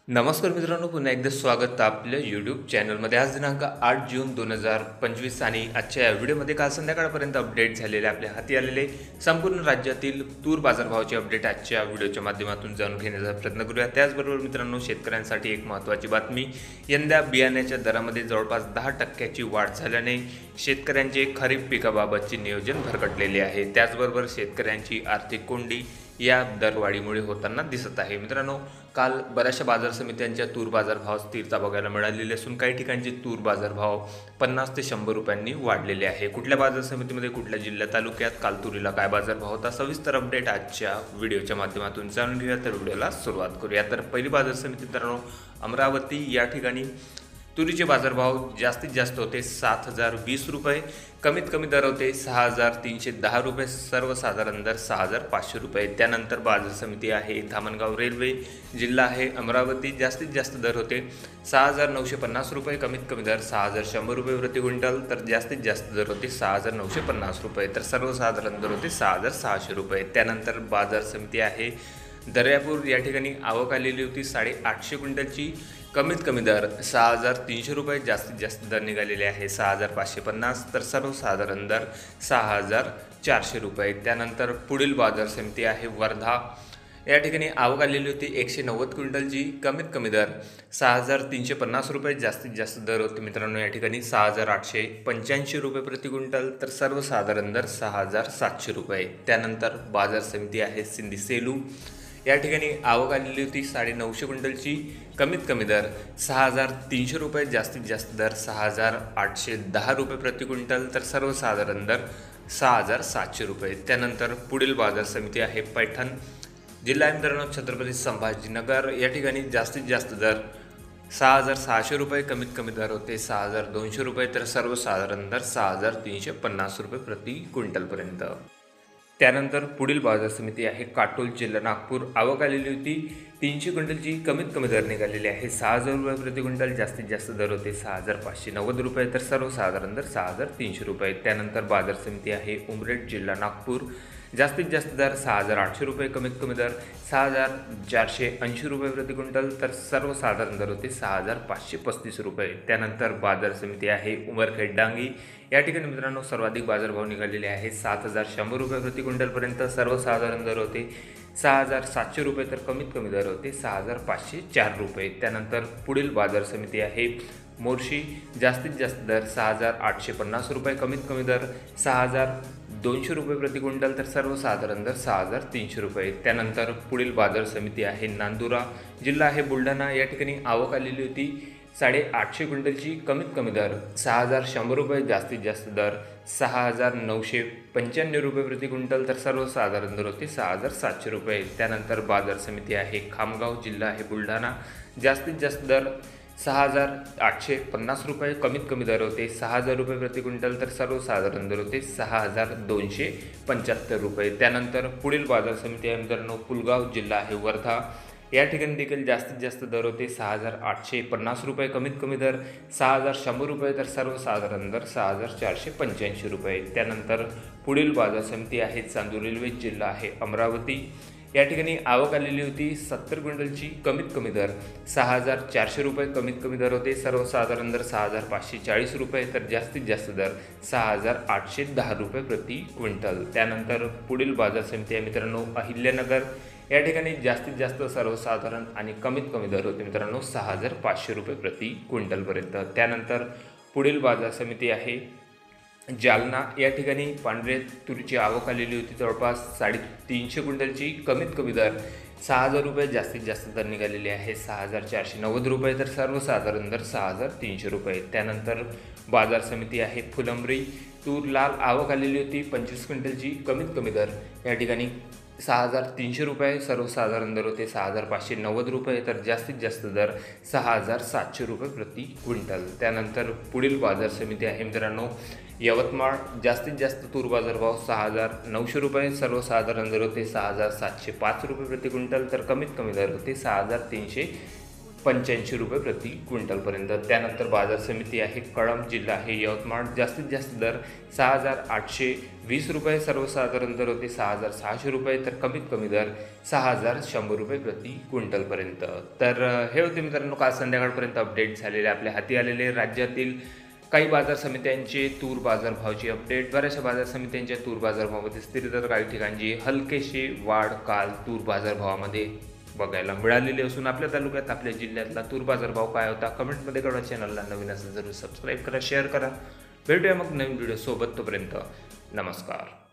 नमस्कार मित्रांनो, पुन्हा एकदा स्वागत आपल्या यूट्यूब चॅनलमध्ये. आज दिनांक 8 जून 2025 आणि आजच्या या व्हिडिओमध्ये काल संध्याकाळपर्यंत अपडेट झालेले आपल्या हाती आलेले संपूर्ण राज्यातील तूर बाजारभावाचे अपडेट आजच्या व्हिडिओच्या माध्यमातून जाणून घेण्याचा प्रयत्न करूया. त्याचबरोबर मित्रांनो, शेतकऱ्यांसाठी एक महत्त्वाची बातमी. यंदा बियाण्याच्या दरामध्ये जवळपास 10% वाढ झाल्याने शेतकऱ्यांचे खरीप पिकाबाबतचे नियोजन भरकटलेले आहे. त्याचबरोबर शेतकऱ्यांची आर्थिक कोंडी या दरवाढीमुळे होताना दिसत आहे. मित्रांनो, काल बऱ्याचशा बाजार समित्यांच्या तूर बाजारभाव स्थिरता बघायला मिळालेली असून काही ठिकाणचे तूर बाजारभाव 50 ते 100 रुपयांनी वाढलेले आहे. कुठल्या बाजार समितीमध्ये, कुठल्या जिल्हा तालुक्यात काल तुरीला काय बाजारभाव होता, सविस्तर अपडेट आजच्या व्हिडिओच्या माध्यमातून जाणून घेऊया. तर व्हिडिओला सुरुवात करूया. तर पहिली बाजार समिती मित्रांनो अमरावती, या ठिकाणी तुरीचे बाजारभाव जास्तीत जास्त होते 7,020 रुपये, कमीत कमी दर होते 6,310 रुपये, सर्वसाधारण दर 6,500 रुपये. त्यानंतर बाजार समिती आहे धामणगाव रेल्वे, जिल्हा आहे अमरावती, जास्तीत जास्त दर होते 6,950 रुपये, कमीत कमी दर 6,100 रुपये प्रति क्विंटल, तर जास्तीत जास्त दर होते 6,950 रुपये, तर सर्वसाधारण दर होते 6,600 रुपये. त्यानंतर बाजार समिती आहे दर्यापूर, या ठिकाणी आवक आलेली होती 850 क्विंटलची, कमीत कमी दर 6,300 रुपये, जास्तीत जास्त दर निघालेले आहे 6,550, तर सर्वसाधारण दर 6,400 रुपये. त्यानंतर पुढील बाजार समिती आहे वर्धा, या ठिकाणी आवक आलेली होती 190 क्विंटलची, कमीत कमी दर 6,350 रुपये, जास्तीत जास्त दर होते मित्रांनो या ठिकाणी 6,885 रुपये प्रति क्विंटल, तर सर्वसाधारण दर 6,700 रुपये. त्यानंतर बाजार समिती आहे सिंधी सेलू, या ठिकाणी आवक आलेली होती 950 क्विंटलची, कमीत कमी दर 6,300 रुपये, जास्तीत जास्त दर 6,810 रुपये प्रति क्विंटल, तर सर्वसाधारण दर 6,700 रुपये. त्यानंतर पुढील बाजार समिती आहे पैठण, जिल्हा मित्रांनो छत्रपती संभाजीनगर, या ठिकाणी जास्तीत जास्त दर 6,600 रुपये, कमीत कमी दर होते 6,200 रुपये, तर सर्वसाधारण दर 6,350 रुपये प्रति क्विंटलपर्यंत. त्यानंतर पुढील बाजार समिती आहे काटोल, जिल्हा नागपूर, आवक आलेली होती 300 क्विंटलची, कमीत कमी दर निघालेले आहे 6,000 रुपये प्रति क्विंटल, जास्तीत जास्त दर होते 6,590 रुपये, तर सर्वसाधारण दर 6,300 रुपये. त्यानंतर बाजार समिती आहे उमरेड, जिल्हा नागपूर, जास्तीत जास्त दर 6,800 रुपये, कमीत कमी दर 6,480 रुपये प्रति क्विंटल, तर सर्वसाधारण दर होते 6,535 रुपये. त्यानंतर बाजार समिती आहे उमरखेड डांगी, या ठिकाणी मित्रांनो सर्वाधिक बाजारभाव निघालेले आहे 7,100 रुपये प्रति क्विंटलपर्यंत, सर्वसाधारण दर होते 6,700 रुपये, तर कमीत कमी दर होते 6,504 रुपये. त्यानंतर पुढील बाजार समिती आहे मोर्शी, जास्तीत जास्त दर 6,850 रुपये, कमीत कमी दर 6,200 रुपये प्रति क्विंटल, तर सर्वसाधारण दर 6,300 रुपये. त्यानंतर पुढील बाजार समिती आहे नांदुरा, जिल्हा आहे बुलढाणा, या ठिकाणी आवक आलेली होती 850 क्विंटलची, कमीत कमी दर 6,100 रुपये, जास्तीत जास्त दर 6,995 रुपये प्रति क्विंटल, तर सर्वसाधारण दर होते 6,700 रुपये. त्यानंतर बाजार समिती आहे खामगाव, जिल्हा आहे बुलढाणा, जास्तीत जास्त दर 6,850 रुपये, कमीत कमी दर होते 6,000 रुपये प्रति क्विंटल, तर सर्वसाधारण दर होते 6,275 रुपये. त्यानंतर पुढील बाजार समिती आहे मित्रांनो पुलगाव, जिल्हा आहे वर्धा, या ठिकाणी देखील जास्तीत जास्त दर होते 6,850 रुपये, कमीत कमी दर 6,100 रुपये, तर सर्वसाधारण दर 6,485 रुपये. त्यानंतर पुढील बाजार समिती आहे चांदूर रेल्वे, जिल्हा आहे अमरावती, या ठिकाणी आवक आलेली होती 70 क्विंटलची, कमीत कमी दर 6,400 रुपये, कमीत कमी दर होते सर्वसाधारण दर 6,540 रुपये, तर जास्तीत जास्त दर 6,810 रुपये प्रति क्विंटल. त्यानंतर पुढील बाजार समिती आहे मित्रांनो अहिल्यानगर, या ठिकाणी जास्तीत जास्त सर्वसाधारण आणि कमीत कमी दर होते मित्रांनो 6,500 रुपये प्रति क्विंटलपर्यंत. त्यानंतर पुढील बाजार समिती आहे जालना, या ठिकाणी पांढरे तुरीची आवक आलेली होती जवळपास 350 क्विंटलची, कमीत कमी दर 6,000 रुपये, जास्तीत जास्त दर निघालेले आहे 6,490 रुपये, तर सर्वसाधारण दर 6,300 रुपये. त्यानंतर बाजार समिती आहे फुलंब्री, तूर लाल, आवक आलेली होती 25 क्विंटलची, कमीत कमी दर या ठिकाणी 6,300 रुपये, सर्वसाधारण दर होते 6,590 रुपये, तर जास्तीत जास्त दर 6,700 रुपये प्रति क्विंटल. त्यानंतर पुढील बाजार समिती आहे मित्रांनो यवतमाळ, जास्तीत जास्त तूर बाजारभाव 6,900 रुपये, सर्वसाधारण दर होते 6,705 रुपये प्रति क्विंटल, तर कमीत कमी दर होते 85 रुपये प्रति क्विंटलपर्यंत। त्यानंतर बाजार समिती आहे कळंब, जिल्हा आहे यवतमाळ, जास्तीत जास्त दर 6,820 रुपये, सर्वसाधारण दर होते 6,600 रुपये, तर कमीत कमी दर 6,100 रुपये प्रति क्विंटलपर्यंत। तर हे होते मित्रांनो काल संध्याकाळपर्यंत अपडेट झालेले आपल्या हाती आलेले राज्यातील काही बाजार समित्यांचे तूर बाजारभावाची अपडेट। बऱ्याचशा बाजार समित्यांच्या तूर बाजारभावामध्ये स्थिर, तर काही ठिकाणची हलकेशी वाढ काल तूर बाजारभावामध्ये बघायला मिळालेली असून आपल्या तालुक्यात आपल्या जिल्ह्यातला तूर बाजारभाव काय होता कमेंटमध्ये कळवा। चॅनलला नवीन असेल जरूर सबस्क्राईब करा, शेअर करा। भेटूया मग नवीन व्हिडिओ सोबत, तोपर्यंत नमस्कार।